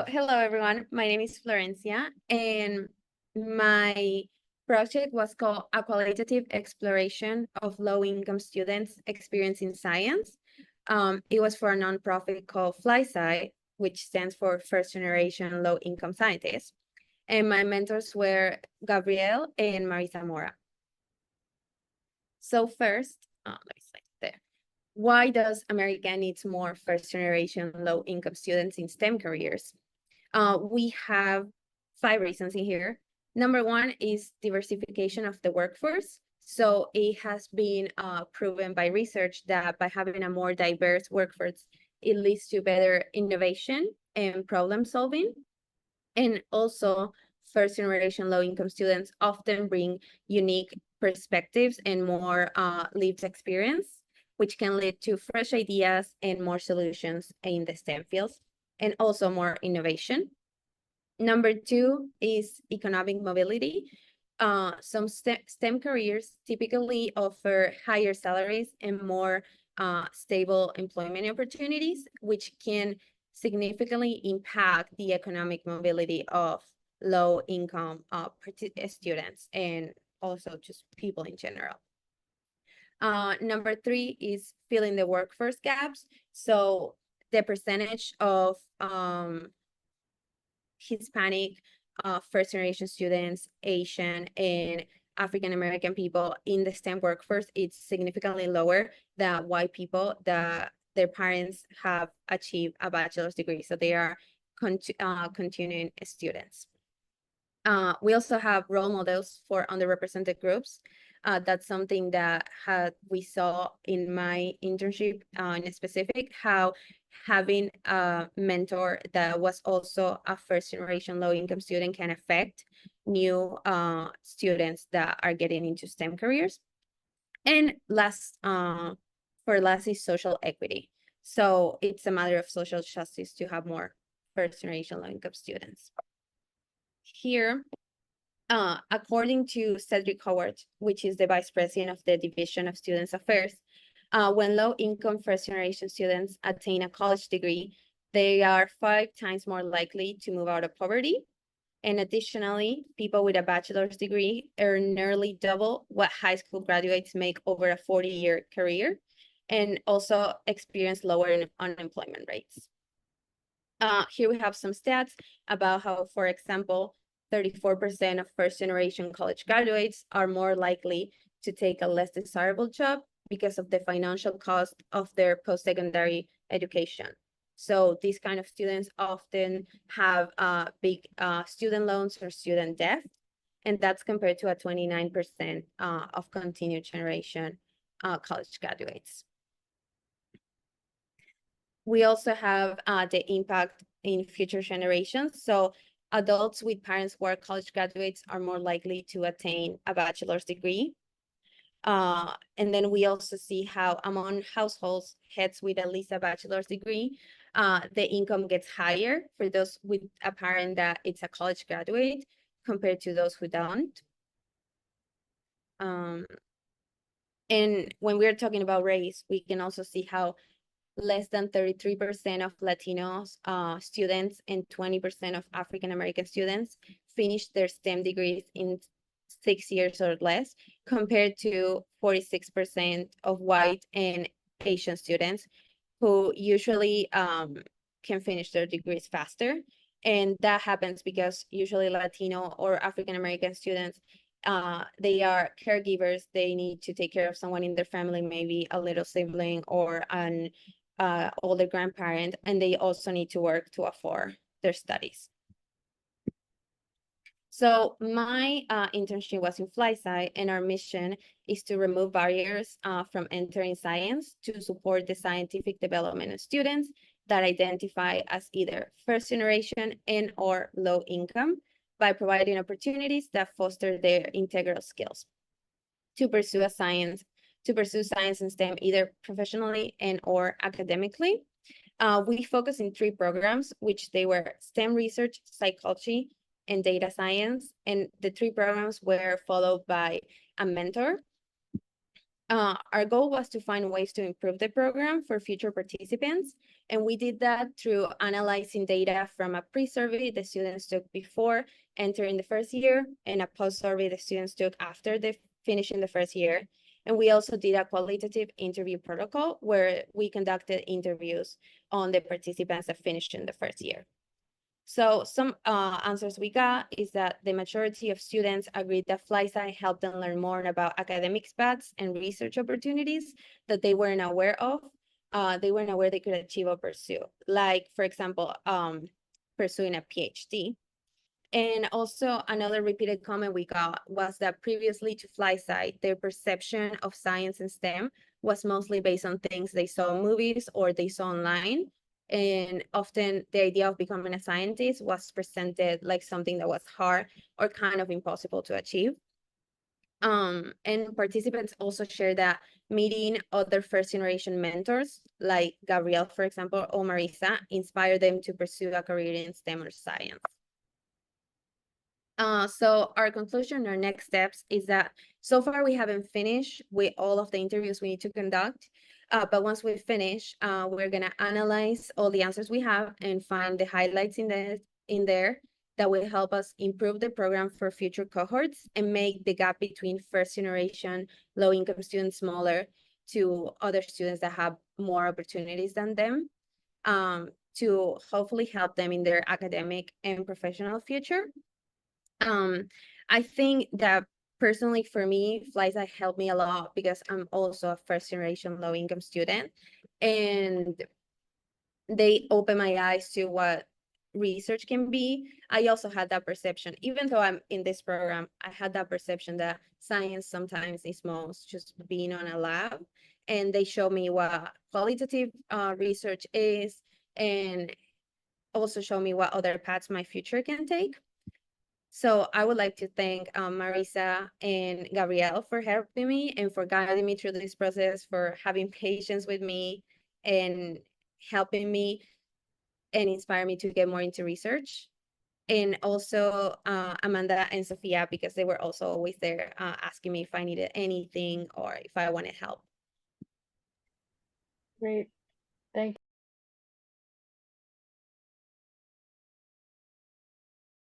Hello everyone, my name is Florencia and my project was called A Qualitative Exploration of Low-Income Students' Experience in Science. It was for a nonprofit called FlySci, which stands for First Generation Low-Income Scientists. And my mentors were Gabrielle and Marisa Mora. So first, let me slide there. Why does America needs more first-generation low-income students in STEM careers? We have 5 reasons in here. Number one is diversification of the workforce. So it has been proven by research that by having a more diverse workforce, it leads to better innovation and problem solving. And also, first generation low income students often bring unique perspectives and more lived experience, which can lead to fresh ideas and more solutions in the STEM fields, and also more innovation. Number 2 is economic mobility. Some STEM careers typically offer higher salaries and more stable employment opportunities, which can significantly impact the economic mobility of low-income students and also just people in general. Number 3 is filling the workforce gaps. So the percentage of Hispanic, first-generation students, Asian, and African-American people in the STEM workforce, it's significantly lower than white people that their parents have achieved a bachelor's degree. So they are continuing students. We also have role models for underrepresented groups. That's something that we saw in my internship in specific, how having a mentor that was also a first-generation low-income student can affect new students that are getting into STEM careers. And last is social equity. So it's a matter of social justice to have more first-generation low-income students. Here, according to Cedric Howard, which is the Vice President of the Division of Students Affairs, when low-income first-generation students attain a college degree, they are 5 times more likely to move out of poverty. And additionally, people with a bachelor's degree earn nearly double what high school graduates make over a 40-year career, and also experience lower unemployment rates. Here we have some stats about how, for example, 34% of first-generation college graduates are more likely to take a less desirable job because of the financial cost of their post-secondary education. So these kind of students often have big student loans or student debt, and that's compared to a 29% of continued generation college graduates. We also have the impact in future generations. So adults with parents who are college graduates are more likely to attain a bachelor's degree. And then we also see how among households heads with at least a bachelor's degree, the income gets higher for those with a parent that it's a college graduate compared to those who don't. And when we're talking about race, we can also see how less than 33% of Latinos students and 20% of African-American students finish their STEM degrees in 6 years or less, compared to 46% of white and Asian students who usually can finish their degrees faster. And that happens because usually Latino or African-American students, they are caregivers. They need to take care of someone in their family, maybe a little sibling or an older grandparent, and they also need to work to afford their studies. So my internship was in FlySci, and our mission is to remove barriers from entering science to support the scientific development of students that identify as either first generation and or low income by providing opportunities that foster their integral skills to pursue science and STEM either professionally and or academically. We focus in 3 programs, which they were STEM research, psychology, and data science. And the 3 programs were followed by a mentor. Our goal was to find ways to improve the program for future participants. And we did that through analyzing data from a pre-survey the students took before entering the first year and a post-survey the students took after they finishing the first year. And we also did a qualitative interview protocol where we conducted interviews on the participants that finished in the first year. So some answers we got is that the majority of students agreed that FlySci helped them learn more about academic paths and research opportunities that they weren't aware of. They weren't aware they could achieve or pursue, like, for example, pursuing a PhD. And also another repeated comment we got was that previously to FlySci, their perception of science and STEM was mostly based on things they saw in movies or they saw online. And often the idea of becoming a scientist was presented like something that was hard or kind of impossible to achieve. And participants also share that meeting other first generation mentors like Gabrielle, for example, or Marisa, inspired them to pursue a career in STEM or science. So our conclusion, our next steps is that so far we haven't finished with all of the interviews we need to conduct. But once we finish, we're gonna analyze all the answers we have and find the highlights in there that will help us improve the program for future cohorts and make the gap between first generation low-income students smaller to other students that have more opportunities than them, to hopefully help them in their academic and professional future. I think that personally for me, FlySci helped me a lot because I'm also a first generation low income student, and they open my eyes to what research can be. I also had that perception, even though I'm in this program, I had that perception that science sometimes is most just being on a lab, and they show me what qualitative research is, and also show me what other paths my future can take. So I would like to thank Marisa and Gabrielle for helping me and for guiding me through this process, for having patience with me and helping me and inspire me to get more into research. And also Amanda and Sophia, because they were also always there asking me if I needed anything or if I wanted help. Great. Thank